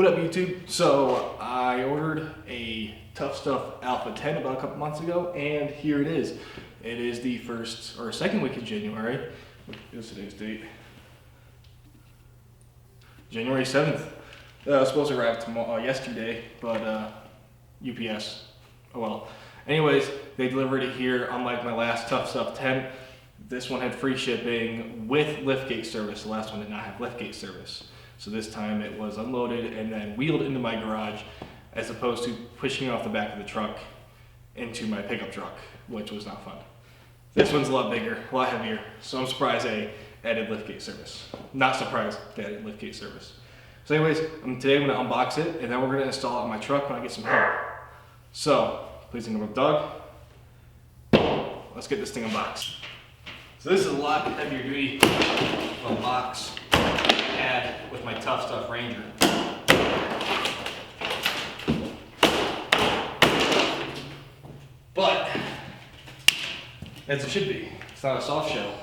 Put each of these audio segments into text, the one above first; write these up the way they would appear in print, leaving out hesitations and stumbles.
What up, YouTube? So I ordered a TuffStuff Alpha 10 about a couple months ago, and here it is. It is the first or second week of January. What is today's date? January 7th. It was supposed to arrive yesterday, but UPS. Oh well. Anyways, they delivered it here. Unlike my last TuffStuff 10, this one had free shipping with liftgate service. The last one did not have liftgate service. So this time it was unloaded and then wheeled into my garage, as opposed to pushing off the back of the truck into my pickup truck, which was not fun. This one's a lot bigger, a lot heavier, so I'm surprised they added liftgate service. Not surprised they added liftgate service. So anyways, today I'm gonna unbox it, and then we're gonna install it on my truck when I get some help. So, please ignore the dog. Let's get this thing unboxed. So this is a lot heavier duty of a box I had with my TuffStuff Ranger. But, as it should be, it's not a soft shell.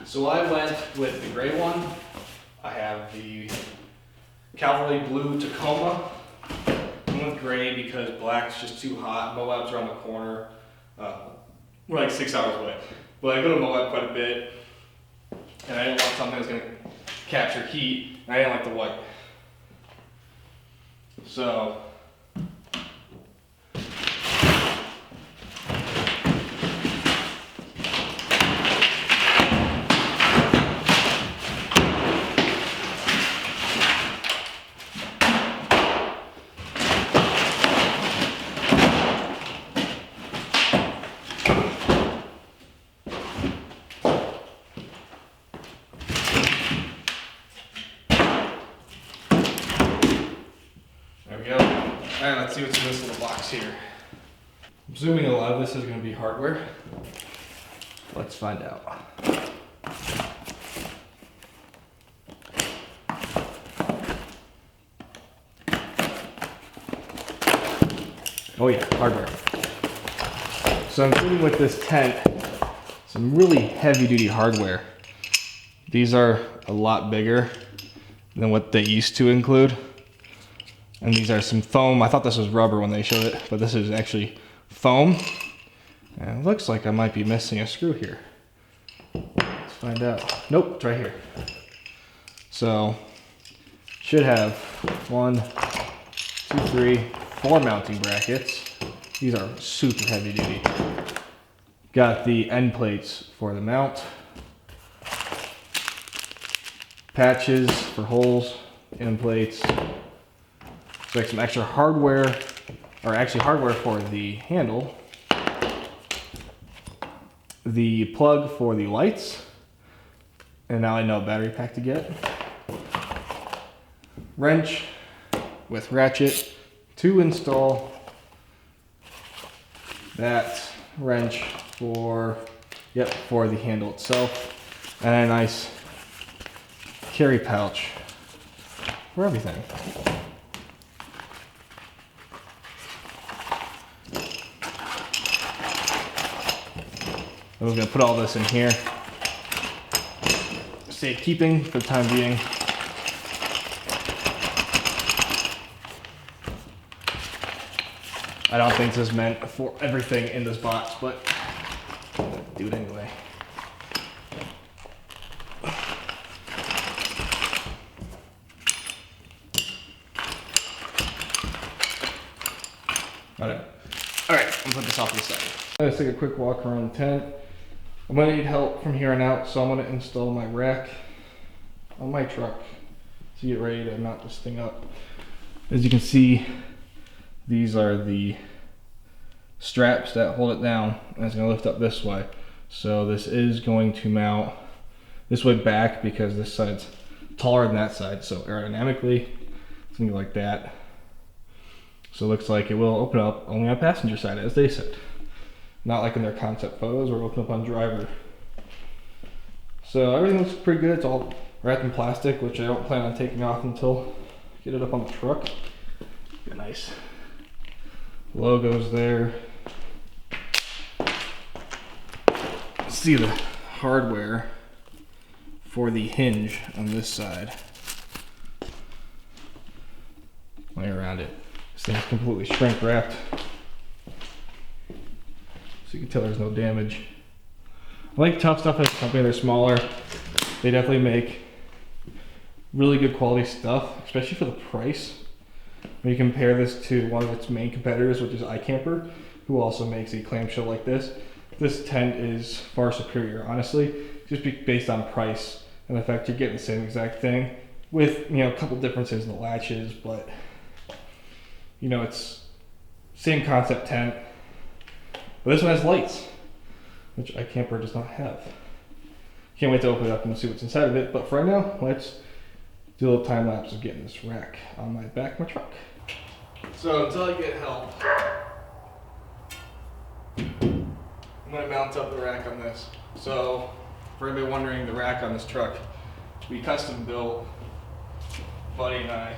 So I went with the gray one. I have the Cavalry Blue Tacoma. I went with gray because black's just too hot. Moab's around the corner. We're like 6 hours away. But I go to Moab quite a bit, and I didn't want something that was gonna capture heat, and I didn't like the white. So there we go. Alright, let's see what's in this little box here. I'm assuming a lot of this is going to be hardware. Let's find out. Oh yeah, hardware. So I'm including with this tent some really heavy duty hardware. These are a lot bigger than what they used to include. And these are some foam. I thought this was rubber when they showed it, but this is actually foam. And it looks like I might be missing a screw here. Let's find out. Nope, it's right here. So, should have 1, 2, 3, 4 mounting brackets. These are super heavy duty. Got the end plates for the mount. Patches for holes, end plates. Like some extra hardware, or actually hardware for the handle, the plug for the lights, and now I know battery pack to get, wrench with ratchet to install, that wrench for the handle itself, and a nice carry pouch for everything. We're going to put all this in here. Safekeeping for the time being. I don't think this is meant for everything in this box, but I'm going to do it anyway. Alright, I'm going to put this off to the side. Let's take a quick walk around the tent. I'm going to need help from here on out, so I'm going to install my rack on my truck to get ready to mount this thing up. As you can see, these are the straps that hold it down, and it's going to lift up this way. So this is going to mount this way back because this side's taller than that side, so aerodynamically it's going to be like that. So it looks like it will open up only on passenger side, as they said. Not like in their concept photos where it opened up on driver. So everything looks pretty good. It's all wrapped in plastic, which I don't plan on taking off until I get it up on the truck. Get nice logos there. See the hardware for the hinge on this side. Lay around it. This thing's completely shrink wrapped, so you can tell there's no damage. I like TuffStuff as a company. They're smaller. They definitely make really good quality stuff, especially for the price. When you compare this to one of its main competitors, which is iCamper, who also makes a clamshell like this tent is far superior, honestly, just based on price and the fact you're getting the same exact thing with, you know, a couple differences in the latches, but you know, it's same concept tent. But this one has lights, which iCamper does not have. Can't wait to open it up and see what's inside of it, but for right now, let's do a little time lapse of getting this rack on my back of my truck. So until I get help, I'm gonna mount up the rack on this. So for anybody wondering, the rack on this truck, we custom built, Buddy and I,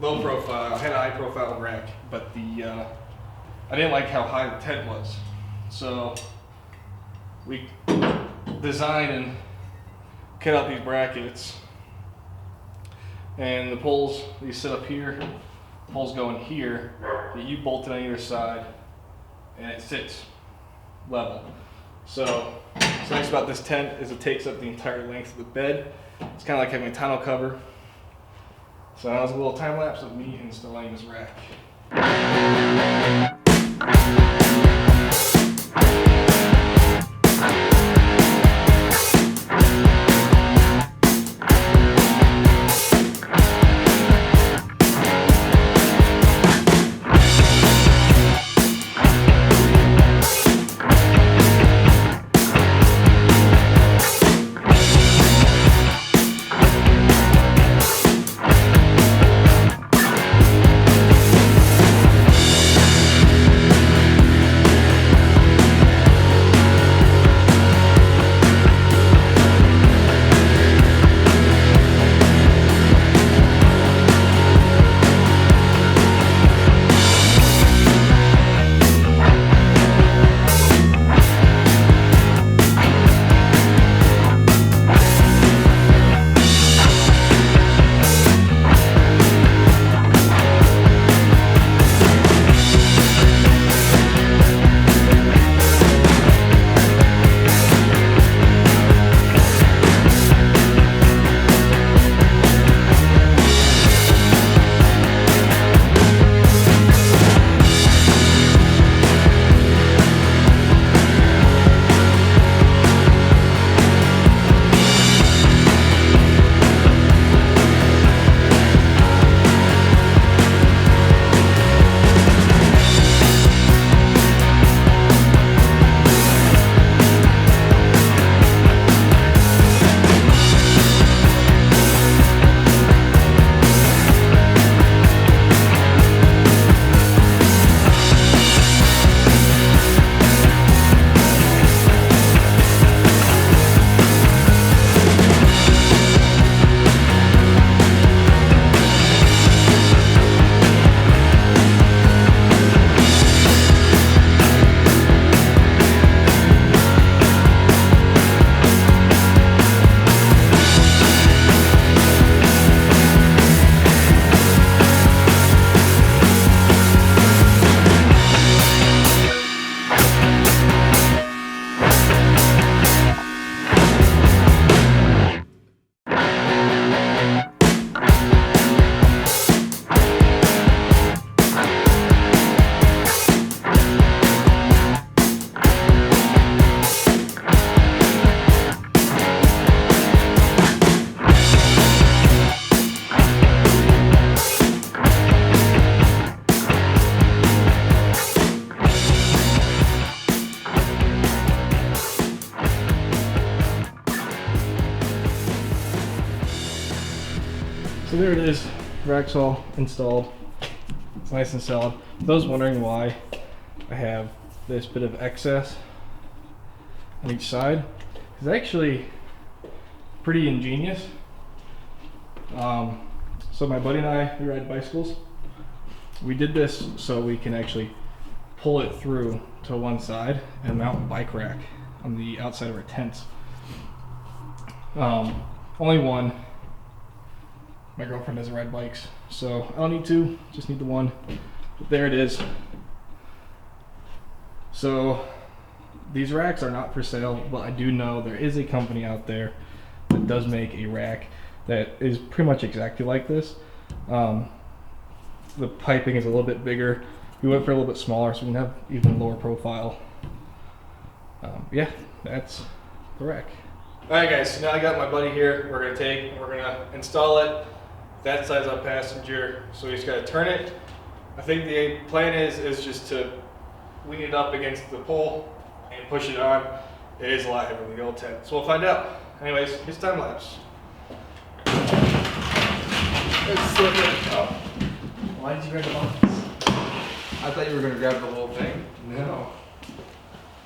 low profile, I had a high profile rack, but I didn't like how high the tent was. So we designed and cut out these brackets, and the poles, these sit up here, poles go in here, that you bolt it on either side, and it sits level. So what's nice about this tent is it takes up the entire length of the bed. It's kind of like having a tonneau cover. So that was a little time lapse of me installing this rack. So there it is, rack's all installed. It's nice and solid. For those wondering why I have this bit of excess on each side, because actually pretty ingenious. So my buddy and I, we ride bicycles. We did this so we can actually pull it through to one side and mount a bike rack on the outside of our tents. Only one. My girlfriend doesn't ride bikes, so I don't need two, just need the one. But there it is. So these racks are not for sale, but I do know there is a company out there that does make a rack that is pretty much exactly like this. The piping is a little bit bigger. We went for a little bit smaller so we can have even lower profile. Yeah, that's the rack. Alright guys, so now I got my buddy here. We're gonna install it. That side's on passenger, so we just gotta turn it. I think the plan is just to lean it up against the pole and push it on. It is a lot heavier than the old tent, so we'll find out. Anyways, here's time lapse. Let's slip it. Oh. Why did you grab the box? I thought you were gonna grab the whole thing. No.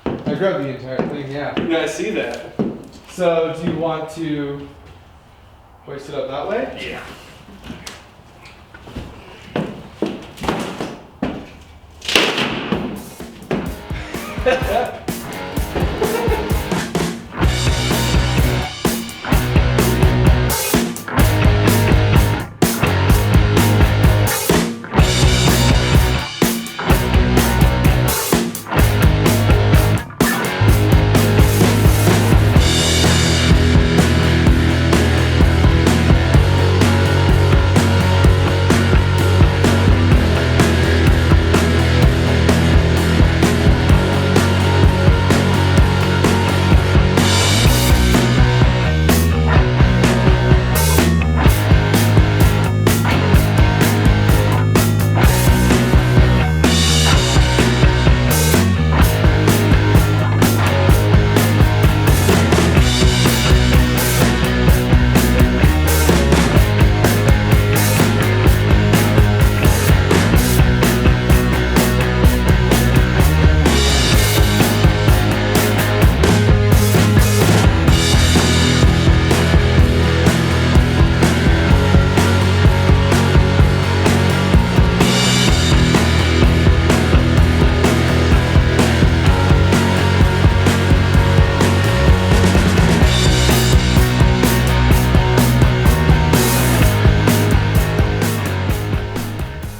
I grabbed the entire thing, yeah. You guys see that? So, do you want to hoist it up that way? Yeah.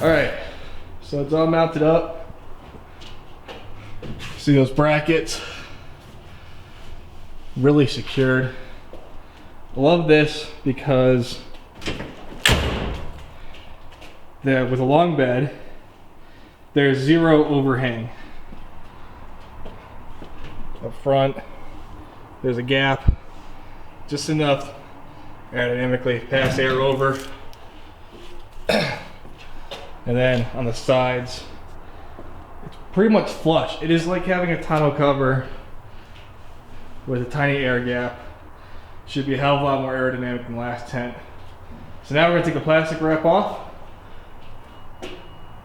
Alright, so it's all mounted up. See those brackets? Really secured. I love this because with a long bed, there's zero overhang. Up front, there's a gap, just enough aerodynamically pass air over. And then on the sides, it's pretty much flush. It is like having a tonneau cover with a tiny air gap. Should be a hell of a lot more aerodynamic than the last tent. So now we're gonna take the plastic wrap off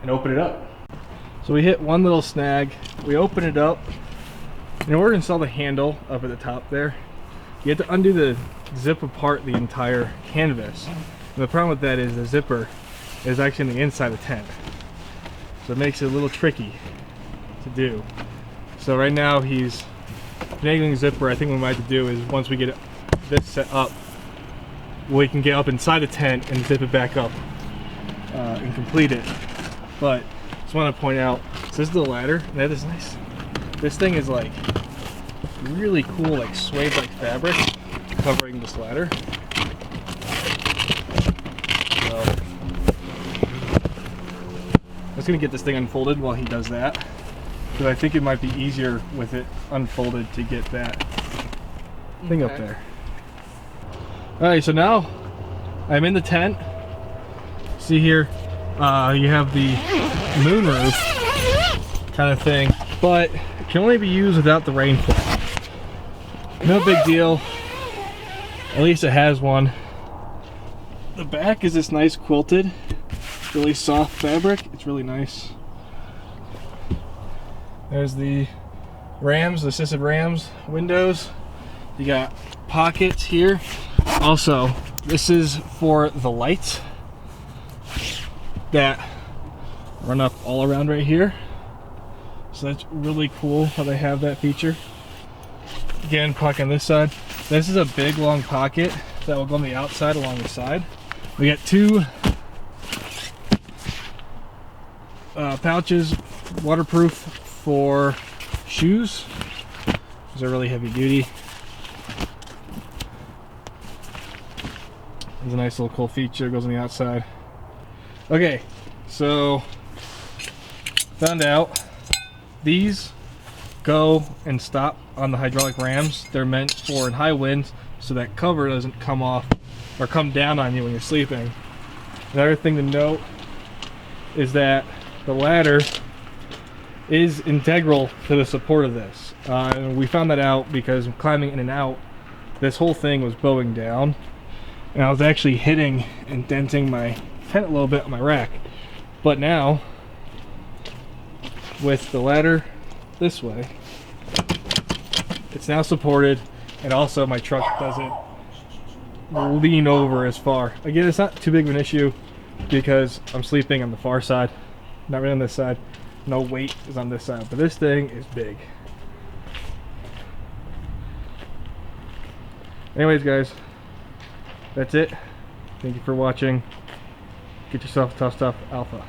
and open it up. So we hit one little snag, we open it up, and in order to install the handle up at the top there, you have to undo the zip apart the entire canvas. And the problem with that is the zipper is actually on the inside of the tent. So it makes it a little tricky to do. So right now he's finagling the zipper. I think what we might have to do is once we get this set up, we can get up inside the tent and zip it back up and complete it. But just want to point out, so this is the ladder, and that is nice. This thing is like really cool, like suede like fabric covering this ladder. So I'm just gonna get this thing unfolded while he does that, because I think it might be easier with it unfolded to get that thing up there. Alright, so now I'm in the tent. See here, you have the moon roof kind of thing, but it can only be used without the rain flap. No big deal, at least it has one. The back is this nice quilted, really soft fabric. It's really nice. There's the rams, the assisted rams windows. You got pockets here Also, this is for the lights that run up all around right here. So that's really cool how they have that feature. Again, pocket on this side. This is a big long pocket that will go on the outside along the side. We got two pouches, waterproof for shoes. These are really heavy duty. There's a nice little cool feature, goes on the outside. Okay, so found out these go and stop on the hydraulic rams. They're meant for in high winds so that cover doesn't come off or come down on you when you're sleeping. Another thing to note is that the ladder is integral to the support of this. And we found that out because climbing in and out, this whole thing was bowing down. And I was actually hitting and denting my tent a little bit on my rack. But now, with the ladder this way, it's now supported, and also my truck doesn't lean over as far. Again, it's not too big of an issue because I'm sleeping on the far side, not really on this side. No weight is on this side, but this thing is big. Anyways, guys, that's it. Thank you for watching. Get yourself a TuffStuff Alpha.